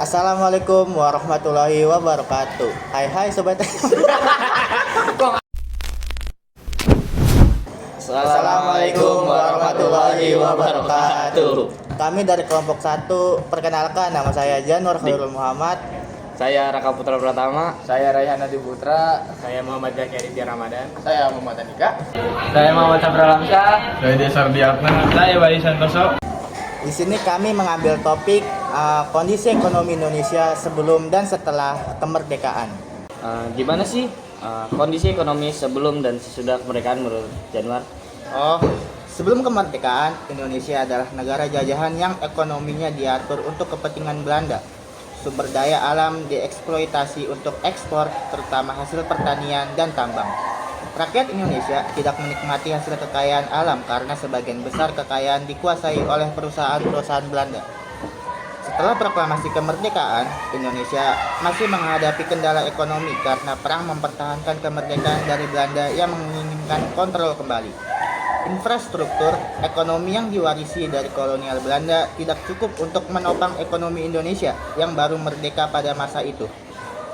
Assalamualaikum warahmatullahi wabarakatuh. Hai sobat. Assalamualaikum warahmatullahi wabarakatuh. Kami dari kelompok 1, perkenalkan nama saya Janur Khairul Muhammad. Saya Raka Putra Pratama. Saya Raihan Adi Putra. Saya Muhammad Zaki Aditya Ramadan. Saya Muhammad Andika. Saya Muhammad Sabra Lamsyah. Saya Desar Diatna. Saya Wali Santoso. Di sini kami mengambil topik kondisi ekonomi Indonesia sebelum dan setelah kemerdekaan. Gimana sih kondisi ekonomi sebelum dan sesudah kemerdekaan menurut Januar? Sebelum kemerdekaan, Indonesia adalah negara jajahan yang ekonominya diatur untuk kepentingan Belanda. Sumber daya alam dieksploitasi untuk ekspor, terutama hasil pertanian dan tambang. Rakyat Indonesia tidak menikmati hasil kekayaan alam karena sebagian besar kekayaan dikuasai oleh perusahaan-perusahaan Belanda. Setelah proklamasi kemerdekaan, Indonesia masih menghadapi kendala ekonomi karena perang mempertahankan kemerdekaan dari Belanda yang menginginkan kontrol kembali. Infrastruktur ekonomi yang diwarisi dari kolonial Belanda tidak cukup untuk menopang ekonomi Indonesia yang baru merdeka pada masa itu.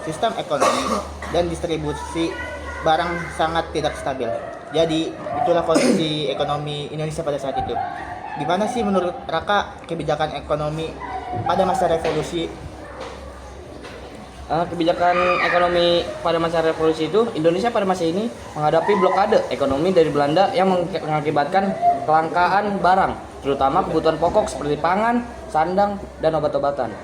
Sistem ekonomi dan distribusi barang sangat tidak stabil. Jadi, itulah kondisi ekonomi Indonesia pada saat itu. Gimana sih menurut Raka kebijakan ekonomi pada masa revolusi? Kebijakan ekonomi pada masa revolusi itu, Indonesia pada masa ini menghadapi blokade ekonomi dari Belanda yang mengakibatkan kelangkaan barang, terutama kebutuhan pokok seperti pangan, sandang, dan obat-obatan.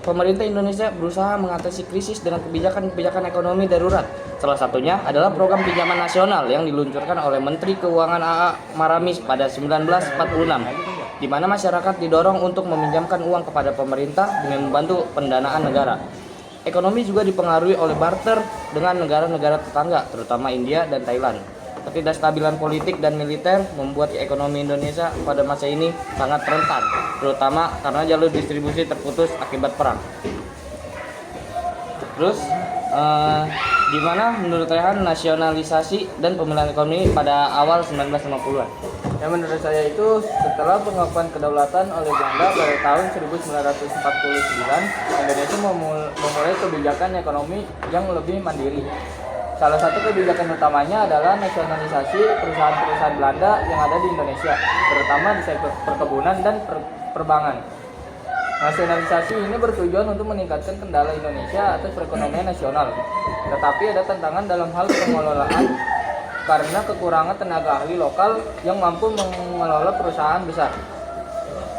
Pemerintah Indonesia berusaha mengatasi krisis dengan kebijakan-kebijakan ekonomi darurat. Salah satunya adalah program pinjaman nasional yang diluncurkan oleh Menteri Keuangan A.A. Maramis pada 1946, di mana masyarakat didorong untuk meminjamkan uang kepada pemerintah dengan membantu pendanaan negara. Ekonomi juga dipengaruhi oleh barter dengan negara-negara tetangga, terutama India dan Thailand. Ketidakstabilan politik dan militer membuat ekonomi Indonesia pada masa ini sangat rentan, terutama karena jalur distribusi terputus akibat perang. Terus, gimana menurut Rehan nasionalisasi dan pemulihan ekonomi pada awal 1950-an? Ya, menurut saya itu setelah pengakuan kedaulatan oleh Belanda pada tahun 1949, Indonesia memulai kebijakan ekonomi yang lebih mandiri. Salah satu kebijakan utamanya adalah nasionalisasi perusahaan-perusahaan Belanda yang ada di Indonesia, terutama di sektor perkebunan dan perbankan. Nasionalisasi ini bertujuan untuk meningkatkan kendala Indonesia atas perekonomian nasional. Tetapi ada tantangan dalam hal pengelolaan karena kekurangan tenaga ahli lokal yang mampu mengelola perusahaan besar.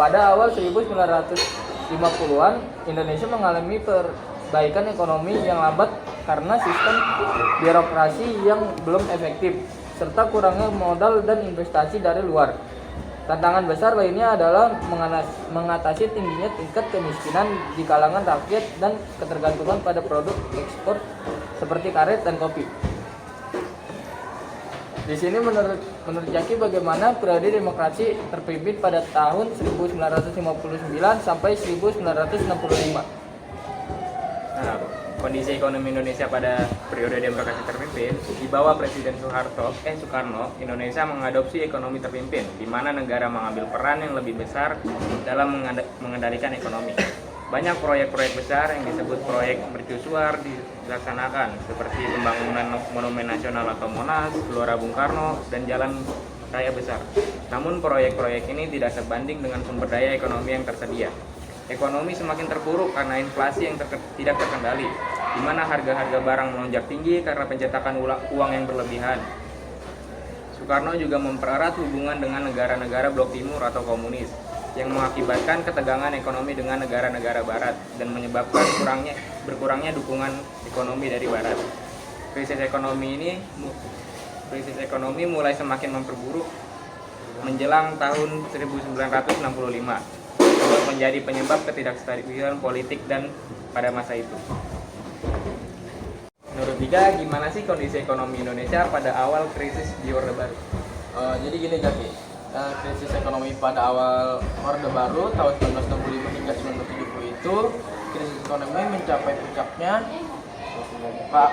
Pada awal 1950-an, Indonesia mengalami perbaikan ekonomi yang lambat karena sistem birokrasi yang belum efektif, serta kurangnya modal dan investasi dari luar. Tantangan besar lainnya adalah mengatasi tingginya tingkat kemiskinan di kalangan rakyat dan ketergantungan pada produk ekspor seperti karet dan kopi. Di sini menurut Zaki, bagaimana periode demokrasi terpimpin pada tahun 1959 sampai 1965? Nah, kondisi ekonomi Indonesia pada periode demokrasi terpimpin di bawah Presiden Soekarno, Indonesia mengadopsi ekonomi terpimpin, di mana negara mengambil peran yang lebih besar dalam mengendalikan ekonomi. Banyak proyek-proyek besar yang disebut proyek mercusuar dilaksanakan, seperti pembangunan Monumen Nasional atau Monas, Gelora Bung Karno, dan jalan raya besar. Namun proyek-proyek ini tidak sebanding dengan sumber daya ekonomi yang tersedia. Ekonomi semakin terpuruk karena inflasi yang tidak terkendali, di mana harga-harga barang melonjak tinggi karena pencetakan uang yang berlebihan. Soekarno juga mempererat hubungan dengan negara-negara blok timur atau komunis, yang mengakibatkan ketegangan ekonomi dengan negara-negara barat dan menyebabkan berkurangnya dukungan ekonomi dari barat. Krisis ekonomi mulai semakin memperburuk menjelang tahun 1965, untuk menjadi penyebab ketidakstabilan politik dan pada masa itu. Menurut Dika, gimana sih kondisi ekonomi Indonesia pada awal krisis di Orde Baru? Jadi gini Zaki, krisis ekonomi pada awal Orde Baru tahun 1965 hingga 1970 itu krisis ekonomi mencapai puncaknya.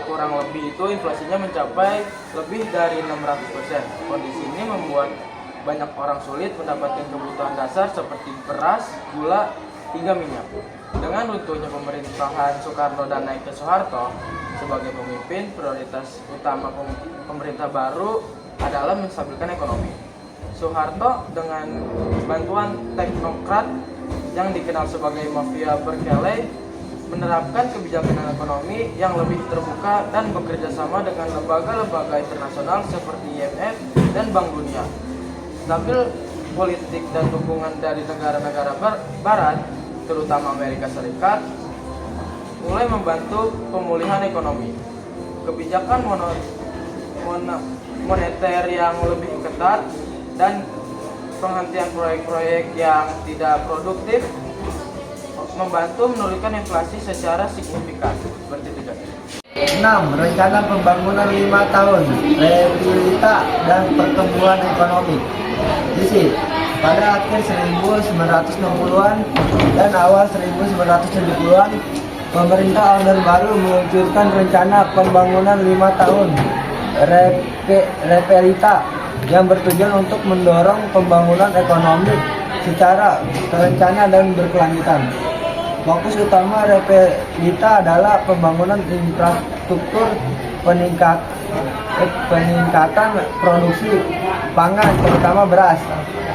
Kurang lebih itu inflasinya mencapai lebih dari 600%. Kondisi ini membuat banyak orang sulit mendapatkan kebutuhan dasar seperti beras, gula, hingga minyak. Dengan runtuhnya pemerintahan Soekarno dan naiknya Soeharto sebagai pemimpin, prioritas utama pemerintah baru adalah menstabilkan ekonomi. Soeharto dengan bantuan teknokrat yang dikenal sebagai mafia berkele menerapkan kebijakan ekonomi yang lebih terbuka dan bekerja sama dengan lembaga-lembaga internasional seperti IMF dan Bank Dunia. Stabil politik dan dukungan dari negara-negara barat, terutama Amerika Serikat, mulai membantu pemulihan ekonomi. Kebijakan moneter yang lebih ketat dan penghentian proyek-proyek yang tidak produktif membantu menurunkan inflasi secara signifikan. Seperti itu, John. 6. Rencana pembangunan 5 tahun, realita dan pertumbuhan ekonomi. Visi pada akhir 1960-an dan awal 1970-an, pemerintah Orde Baru meluncurkan rencana pembangunan 5 tahun, realita, yang bertujuan untuk mendorong pembangunan ekonomi secara terencana dan berkelanjutan. Fokus utama realita adalah pembangunan infrastruktur, peningkatan produksi pangan terutama beras,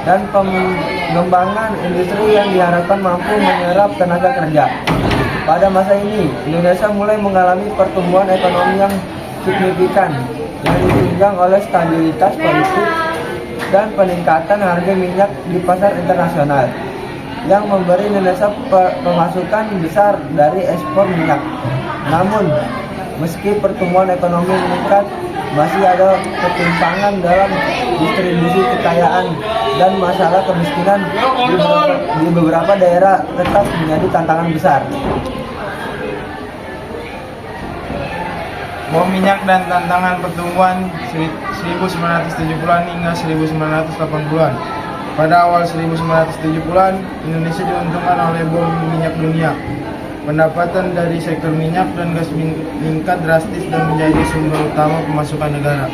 dan pengembangan industri yang diharapkan mampu menyerap tenaga kerja. Pada masa ini, Indonesia mulai mengalami pertumbuhan ekonomi yang signifikan yang ditunjang oleh stabilitas politik dan peningkatan harga minyak di pasar internasional yang memberi Indonesia pemasukan besar dari ekspor minyak. Namun, meski pertumbuhan ekonomi meningkat, masih ada ketimpangan dalam distribusi kekayaan dan masalah kemiskinan di beberapa daerah tetap menjadi tantangan besar. Bom minyak dan tantangan pertumbuhan 1970-an hingga 1980-an. Pada awal 1970-an, Indonesia diuntungkan oleh bom minyak dunia. Pendapatan dari sektor minyak dan gas meningkat drastis dan menjadi sumber utama pemasukan negara.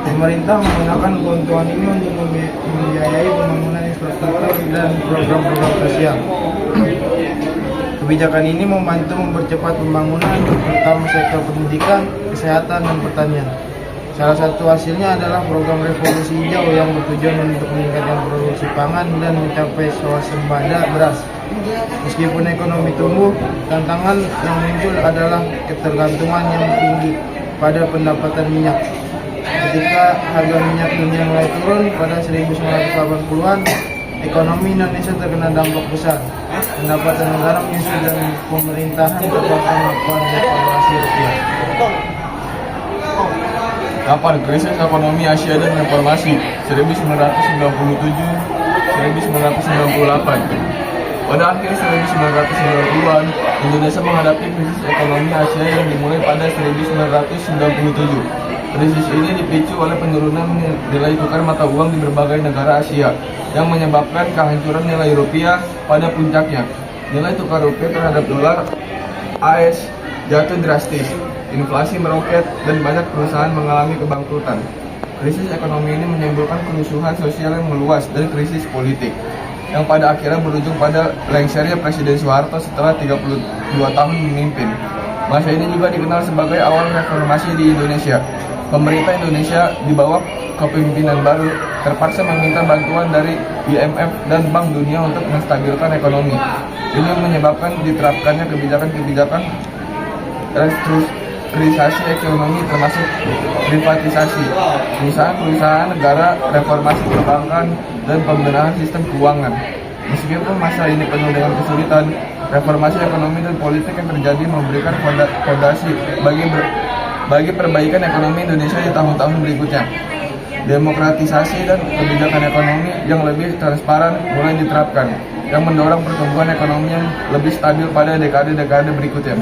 Pemerintah menggunakan keuntungan ini untuk membiayai pembangunan infrastruktur dan program-program sosial. Kebijakan ini membantu mempercepat pembangunan, terutama sektor pendidikan, kesehatan, dan pertanian. Salah satu hasilnya adalah program revolusi hijau yang bertujuan untuk meningkatkan produksi pangan dan mencapai swasembada beras. Meskipun ekonomi tumbuh, tantangan yang muncul adalah ketergantungan yang tinggi pada pendapatan minyak. Ketika harga minyak dunia mulai turun pada 1980-an, ekonomi Indonesia terkena dampak besar. Pendapatan negara menyusut dan pemerintahan terpaksa melakukan devaluasi rupiah. Kapan krisis ekonomi Asia dan reformasi 1997-1998. Pada akhir 1990-an, Indonesia menghadapi krisis ekonomi Asia yang dimulai pada 1997. Krisis ini dipicu oleh penurunan nilai tukar mata uang di berbagai negara Asia yang menyebabkan kehancuran nilai rupiah pada puncaknya. Nilai tukar rupiah terhadap dolar AS jatuh drastis. Inflasi meroket dan banyak perusahaan mengalami kebangkrutan. Krisis ekonomi ini menimbulkan kerusuhan sosial yang meluas dan krisis politik, yang pada akhirnya berujung pada lengsernya Presiden Soeharto setelah 32 tahun memimpin. Masa ini juga dikenal sebagai awal reformasi di Indonesia. Pemerintah Indonesia di bawah kepemimpinan baru terpaksa meminta bantuan dari IMF dan Bank Dunia untuk menstabilkan ekonomi. Ini menyebabkan diterapkannya kebijakan-kebijakan restrukturisasi ekonomi termasuk privatisasi, perusahaan negara, reformasi perbankan, dan pembenahan sistem keuangan. Meskipun masa ini penuh dengan kesulitan, reformasi ekonomi dan politik yang terjadi memberikan fondasi bagi perbaikan ekonomi Indonesia di tahun-tahun berikutnya. Demokratisasi dan kebijakan ekonomi yang lebih transparan mulai diterapkan, yang mendorong pertumbuhan ekonomi yang lebih stabil pada dekade-dekade berikutnya.